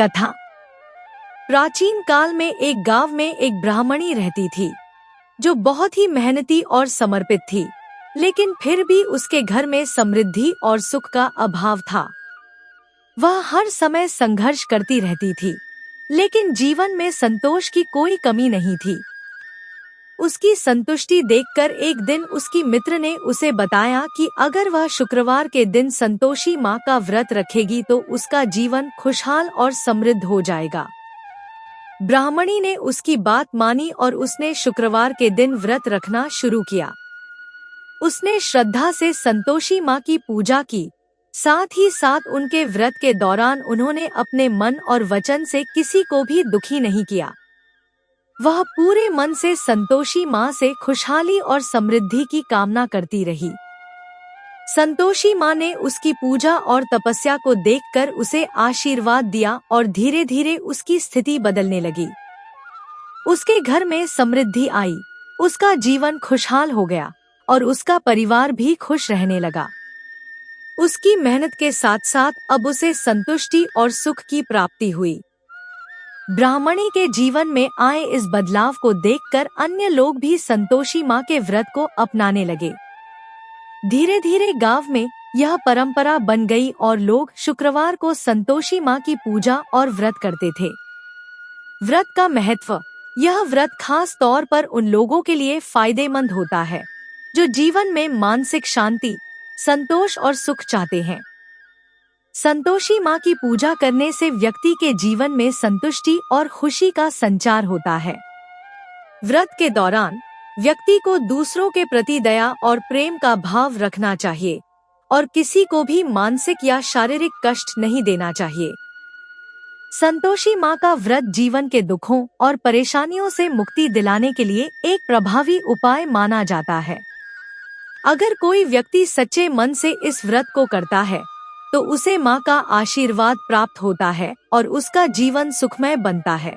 कथा। प्राचीन काल में एक गांव में एक ब्राह्मणी रहती थी जो बहुत ही मेहनती और समर्पित थी, लेकिन फिर भी उसके घर में समृद्धि और सुख का अभाव था। वह हर समय संघर्ष करती रहती थी, लेकिन जीवन में संतोष की कोई कमी नहीं थी। उसकी संतुष्टि देखकर एक दिन उसकी मित्र ने उसे बताया कि अगर वह शुक्रवार के दिन संतोषी माँ का व्रत रखेगी तो उसका जीवन खुशहाल और समृद्ध हो जाएगा। ब्राह्मणी ने उसकी बात मानी और उसने शुक्रवार के दिन व्रत रखना शुरू किया। उसने श्रद्धा से संतोषी माँ की पूजा की, साथ ही साथ उनके व्रत के दौरान उन्होंने अपने मन और वचन से किसी को भी दुखी नहीं किया। वह पूरे मन से संतोषी माँ से खुशहाली और समृद्धि की कामना करती रही। संतोषी माँ ने उसकी पूजा और तपस्या को देखकर उसे आशीर्वाद दिया और धीरे धीरे उसकी स्थिति बदलने लगी। उसके घर में समृद्धि आई, उसका जीवन खुशहाल हो गया और उसका परिवार भी खुश रहने लगा। उसकी मेहनत के साथ साथ अब उसे संतुष्टि और सुख की प्राप्ति हुई। ब्राह्मणी के जीवन में आए इस बदलाव को देखकर अन्य लोग भी संतोषी माँ के व्रत को अपनाने लगे। धीरे धीरे गांव में यह परंपरा बन गई और लोग शुक्रवार को संतोषी माँ की पूजा और व्रत करते थे। व्रत का महत्व। यह व्रत खास तौर पर उन लोगों के लिए फायदेमंद होता है जो जीवन में मानसिक शांति, संतोष और सुख चाहते हैं। संतोषी माँ की पूजा करने से व्यक्ति के जीवन में संतुष्टि और खुशी का संचार होता है। व्रत के दौरान व्यक्ति को दूसरों के प्रति दया और प्रेम का भाव रखना चाहिए और किसी को भी मानसिक या शारीरिक कष्ट नहीं देना चाहिए। संतोषी माँ का व्रत जीवन के दुखों और परेशानियों से मुक्ति दिलाने के लिए एक प्रभावी उपाय माना जाता है। अगर कोई व्यक्ति सच्चे मन से इस व्रत को करता है तो उसे माँ का आशीर्वाद प्राप्त होता है और उसका जीवन सुखमय बनता है।